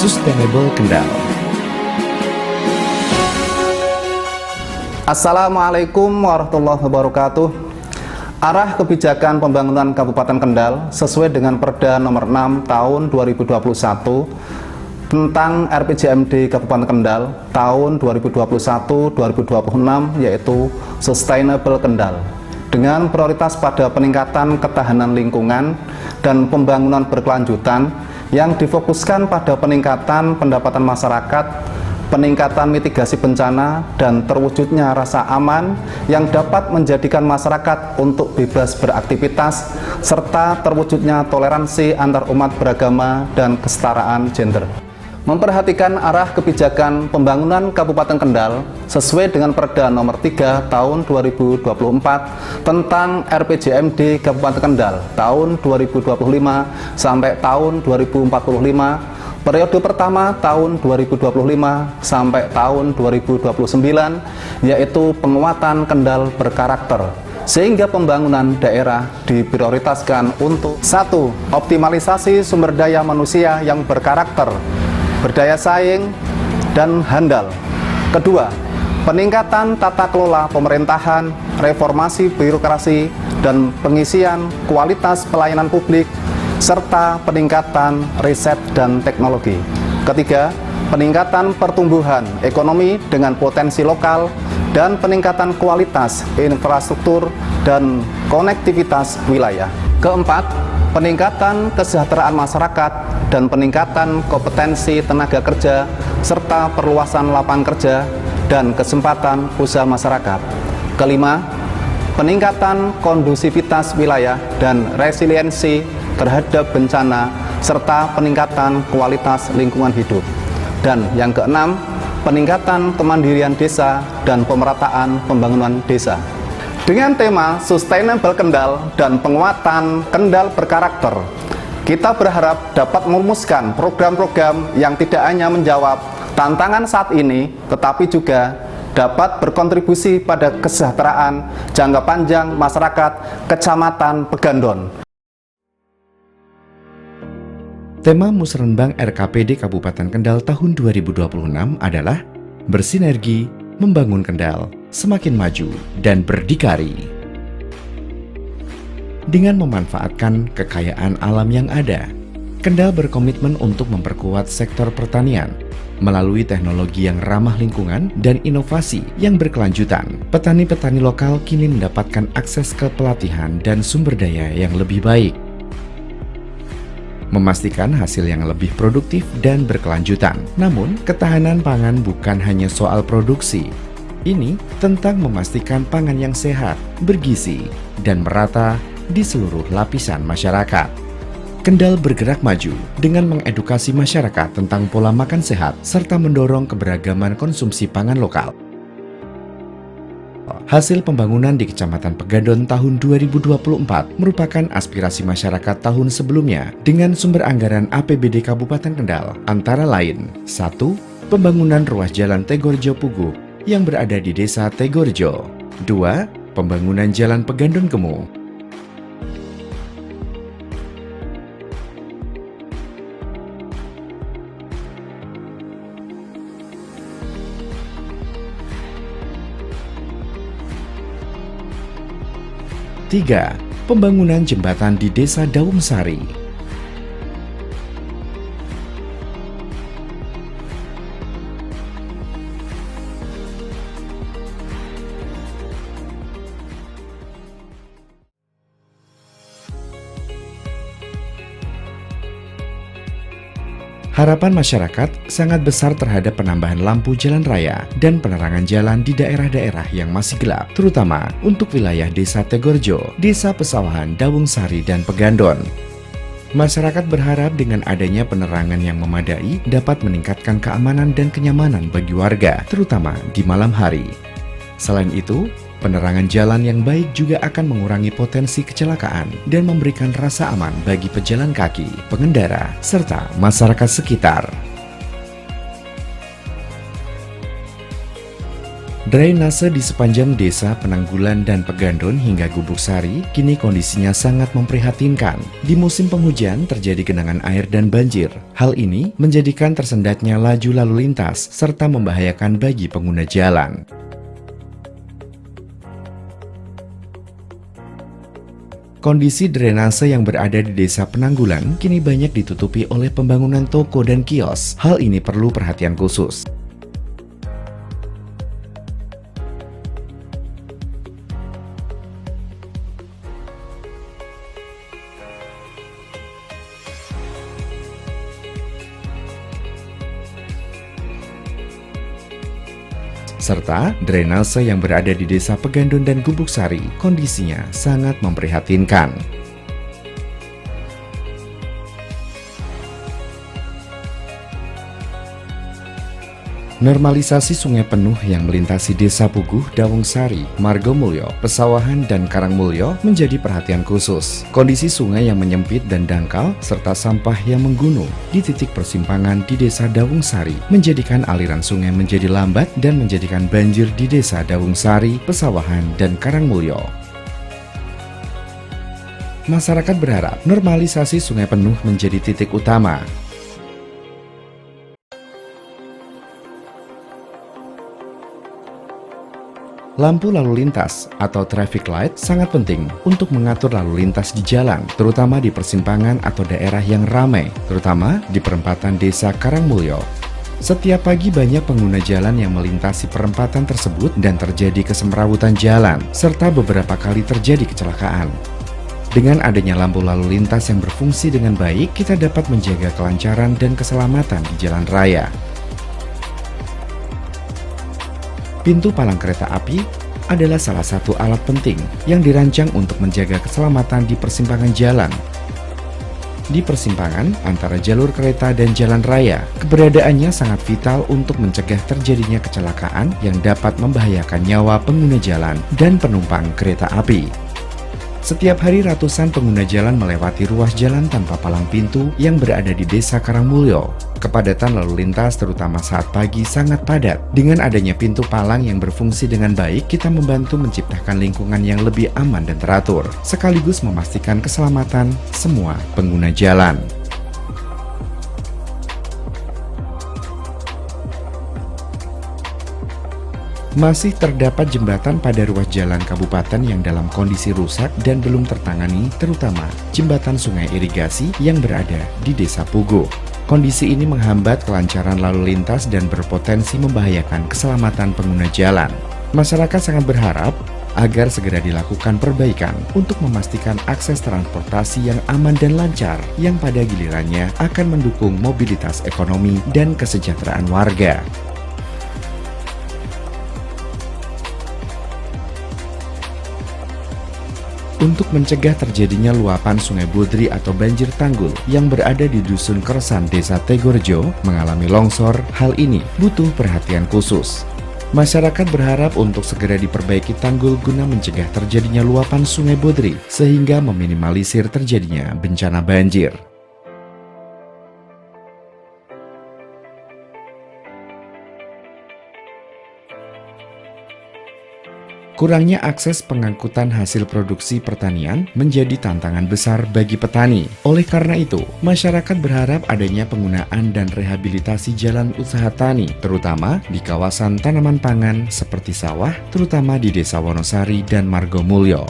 Sustainable Kendal. Assalamualaikum warahmatullahi wabarakatuh. Arah kebijakan pembangunan Kabupaten Kendal sesuai dengan Perda Nomor 6 Tahun 2021 tentang RPJMD Kabupaten Kendal tahun 2021-2026, yaitu Sustainable Kendal, dengan prioritas pada peningkatan ketahanan lingkungan dan pembangunan berkelanjutan yang difokuskan pada peningkatan pendapatan masyarakat, peningkatan mitigasi bencana, dan terwujudnya rasa aman yang dapat menjadikan masyarakat untuk bebas beraktivitas, serta terwujudnya toleransi antar umat beragama dan kesetaraan gender. Memperhatikan arah kebijakan pembangunan Kabupaten Kendal sesuai dengan Perda Nomor 3 Tahun 2024 tentang RPJMD Kabupaten Kendal tahun 2025 sampai tahun 2045, periode pertama tahun 2025 sampai tahun 2029, yaitu penguatan Kendal berkarakter, sehingga pembangunan daerah diprioritaskan untuk 1. Optimalisasi sumber daya manusia yang berkarakter, berdaya saing, dan handal. 2. Peningkatan tata kelola pemerintahan, reformasi birokrasi, dan pengisian kualitas pelayanan publik, serta peningkatan riset dan teknologi. 3. Peningkatan pertumbuhan ekonomi dengan potensi lokal dan peningkatan kualitas infrastruktur dan konektivitas wilayah. 4. Peningkatan kesejahteraan masyarakat dan peningkatan kompetensi tenaga kerja serta perluasan lapangan kerja dan kesempatan usaha masyarakat. 5. Peningkatan kondusivitas wilayah dan resiliensi terhadap bencana serta peningkatan kualitas lingkungan hidup. Dan yang 6, peningkatan kemandirian desa dan pemerataan pembangunan desa. Dengan tema Sustainable Kendal dan penguatan Kendal berkarakter, kita berharap dapat merumuskan program-program yang tidak hanya menjawab tantangan saat ini, tetapi juga dapat berkontribusi pada kesejahteraan jangka panjang masyarakat Kecamatan Pegandon. Tema Musrenbang RKPD Kabupaten Kendal tahun 2026 adalah Bersinergi Membangun Kendal Semakin Maju dan Berdikari. Dengan memanfaatkan kekayaan alam yang ada, Kendal berkomitmen untuk memperkuat sektor pertanian melalui teknologi yang ramah lingkungan dan inovasi yang berkelanjutan. Petani-petani lokal kini mendapatkan akses ke pelatihan dan sumber daya yang lebih baik, memastikan hasil yang lebih produktif dan berkelanjutan. Namun, ketahanan pangan bukan hanya soal produksi. Ini tentang memastikan pangan yang sehat, bergizi, dan merata di seluruh lapisan masyarakat. Kendal bergerak maju dengan mengedukasi masyarakat tentang pola makan sehat serta mendorong keberagaman konsumsi pangan lokal. Hasil pembangunan di Kecamatan Pegandon tahun 2024 merupakan aspirasi masyarakat tahun sebelumnya dengan sumber anggaran APBD Kabupaten Kendal, antara lain 1. Pembangunan ruas jalan Tegorjo Pugu yang berada di Desa Tegorjo. 2. Pembangunan jalan Pegandon Gemu. 3. Pembangunan jembatan di Desa Dawung Sari. Harapan masyarakat sangat besar terhadap penambahan lampu jalan raya dan penerangan jalan di daerah-daerah yang masih gelap, terutama untuk wilayah Desa Tegorjo, Desa Pesawahan, Dawung Sari, dan Pegandon. Masyarakat berharap dengan adanya penerangan yang memadai dapat meningkatkan keamanan dan kenyamanan bagi warga, terutama di malam hari. Selain itu, penerangan jalan yang baik juga akan mengurangi potensi kecelakaan dan memberikan rasa aman bagi pejalan kaki, pengendara, serta masyarakat sekitar. Drainase di sepanjang desa Penanggulan dan Pegandon hingga Gubuk Sari kini kondisinya sangat memprihatinkan. Di musim penghujan terjadi genangan air dan banjir. Hal ini menjadikan tersendatnya laju lalu lintas serta membahayakan bagi pengguna jalan. Kondisi drainase yang berada di desa Penanggulan kini banyak ditutupi oleh pembangunan toko dan kios. Hal ini perlu perhatian khusus. Serta drainase yang berada di desa Pegandon dan Gubuk Sari kondisinya sangat memprihatinkan. Normalisasi sungai penuh yang melintasi desa Puguh, Dawung Sari, Margomulyo, Pesawahan, dan Karangmulyo menjadi perhatian khusus. Kondisi sungai yang menyempit dan dangkal, serta sampah yang menggunung di titik persimpangan di desa Dawung Sari menjadikan aliran sungai menjadi lambat dan menjadikan banjir di desa Dawung Sari, Pesawahan, dan Karangmulyo. Masyarakat berharap normalisasi sungai penuh menjadi titik utama. Lampu lalu lintas atau traffic light sangat penting untuk mengatur lalu lintas di jalan, terutama di persimpangan atau daerah yang ramai, terutama di perempatan desa Karangmulyo. Setiap pagi banyak pengguna jalan yang melintasi perempatan tersebut dan terjadi kesemrawutan jalan, serta beberapa kali terjadi kecelakaan. Dengan adanya lampu lalu lintas yang berfungsi dengan baik, kita dapat menjaga kelancaran dan keselamatan di jalan raya. Pintu palang kereta api adalah salah satu alat penting yang dirancang untuk menjaga keselamatan di persimpangan jalan. Di persimpangan antara jalur kereta dan jalan raya, keberadaannya sangat vital untuk mencegah terjadinya kecelakaan yang dapat membahayakan nyawa pengguna jalan dan penumpang kereta api. Setiap hari ratusan pengguna jalan melewati ruas jalan tanpa palang pintu yang berada di desa Karangmulyo. Kepadatan lalu lintas terutama saat pagi sangat padat. Dengan adanya pintu palang yang berfungsi dengan baik, kita membantu menciptakan lingkungan yang lebih aman dan teratur, sekaligus memastikan keselamatan semua pengguna jalan. Masih terdapat jembatan pada ruas jalan kabupaten yang dalam kondisi rusak dan belum tertangani, terutama jembatan sungai irigasi yang berada di desa Puguh. Kondisi ini menghambat kelancaran lalu lintas dan berpotensi membahayakan keselamatan pengguna jalan. Masyarakat sangat berharap agar segera dilakukan perbaikan untuk memastikan akses transportasi yang aman dan lancar, yang pada gilirannya akan mendukung mobilitas ekonomi dan kesejahteraan warga. Untuk mencegah terjadinya luapan Sungai Bodri atau banjir tanggul yang berada di Dusun Keresan, Desa Tegorjo mengalami longsor, hal ini butuh perhatian khusus. Masyarakat berharap untuk segera diperbaiki tanggul guna mencegah terjadinya luapan Sungai Bodri sehingga meminimalisir terjadinya bencana banjir. Kurangnya akses pengangkutan hasil produksi pertanian menjadi tantangan besar bagi petani. Oleh karena itu, masyarakat berharap adanya penggunaan dan rehabilitasi jalan usaha tani, terutama di kawasan tanaman pangan seperti sawah, terutama di Desa Wonosari dan Margomulyo.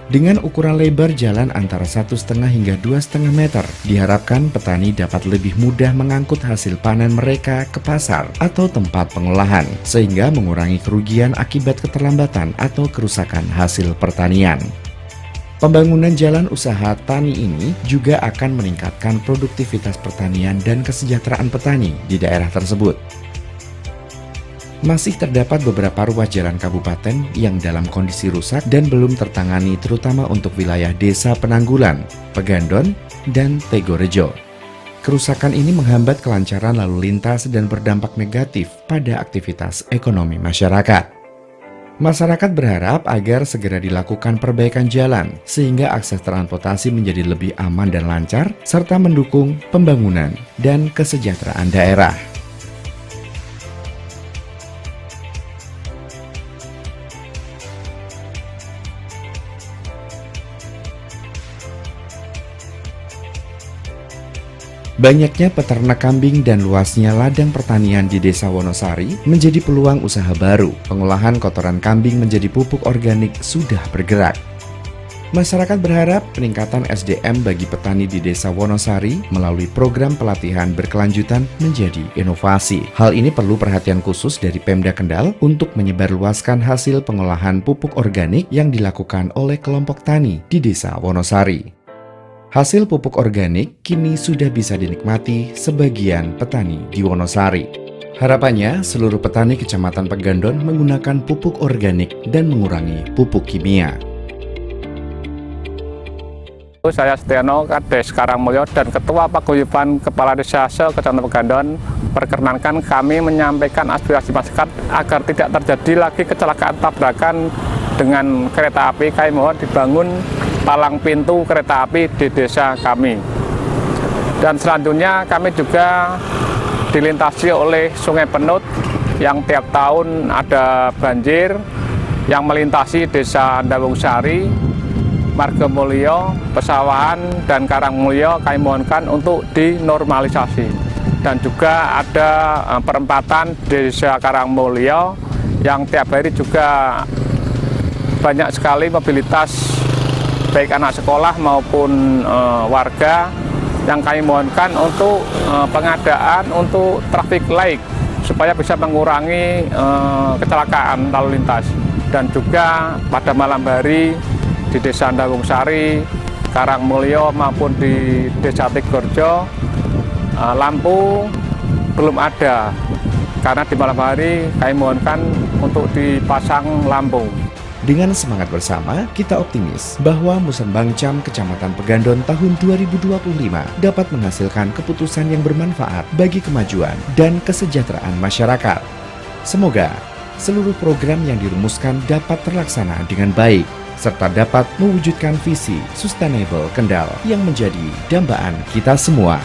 Dengan ukuran lebar jalan antara 1,5 hingga 2,5 meter, diharapkan petani dapat lebih mudah mengangkut hasil panen mereka ke pasar atau tempat pengolahan, sehingga mengurangi kerugian akibat keterlambatan atau kerusakan hasil pertanian. Pembangunan jalan usaha tani ini juga akan meningkatkan produktivitas pertanian dan kesejahteraan petani di daerah tersebut. Masih terdapat beberapa ruas jalan kabupaten yang dalam kondisi rusak dan belum tertangani, terutama untuk wilayah Desa Penanggulan, Pegandon, dan Tegorejo. Kerusakan ini menghambat kelancaran lalu lintas dan berdampak negatif pada aktivitas ekonomi masyarakat. Masyarakat berharap agar segera dilakukan perbaikan jalan sehingga akses transportasi menjadi lebih aman dan lancar, serta mendukung pembangunan dan kesejahteraan daerah. Banyaknya peternak kambing dan luasnya ladang pertanian di Desa Wonosari menjadi peluang usaha baru. Pengolahan kotoran kambing menjadi pupuk organik sudah bergerak. Masyarakat berharap peningkatan SDM bagi petani di Desa Wonosari melalui program pelatihan berkelanjutan menjadi inovasi. Hal ini perlu perhatian khusus dari Pemda Kendal untuk menyebarluaskan hasil pengolahan pupuk organik yang dilakukan oleh kelompok tani di Desa Wonosari. Hasil pupuk organik kini sudah bisa dinikmati sebagian petani di Wonosari. Harapannya, seluruh petani Kecamatan Pegandon menggunakan pupuk organik dan mengurangi pupuk kimia. Saya Setiano, Kades Karangmulyo dan Ketua Paguyuban Kepala Desa Kecamatan Pegandon. Perkenankan kami menyampaikan aspirasi masyarakat agar tidak terjadi lagi kecelakaan tabrakan dengan kereta api. Kami mohon dibangun palang pintu kereta api di desa kami. Dan selanjutnya kami juga dilintasi oleh Sungai Penut yang tiap tahun ada banjir yang melintasi Desa Dawungsari, Margomulyo, Pesawahan, dan Karangmulyo. Kami mohonkan untuk dinormalisasi. Dan juga ada perempatan Desa Karangmulyo yang tiap hari juga banyak sekali mobilitas baik anak sekolah maupun warga, yang kami mohonkan untuk pengadaan untuk traffic light supaya bisa mengurangi kecelakaan lalu lintas. Dan juga pada malam hari di Desa Dawungsari, Karangmulyo maupun di Desa Tegorjo, lampu belum ada, karena di malam hari kami mohonkan untuk dipasang lampu. Dengan semangat bersama, kita optimis bahwa Musembangcam Kecamatan Pegandon tahun 2025 dapat menghasilkan keputusan yang bermanfaat bagi kemajuan dan kesejahteraan masyarakat. Semoga seluruh program yang dirumuskan dapat terlaksana dengan baik, serta dapat mewujudkan visi sustainable Kendal yang menjadi dambaan kita semua.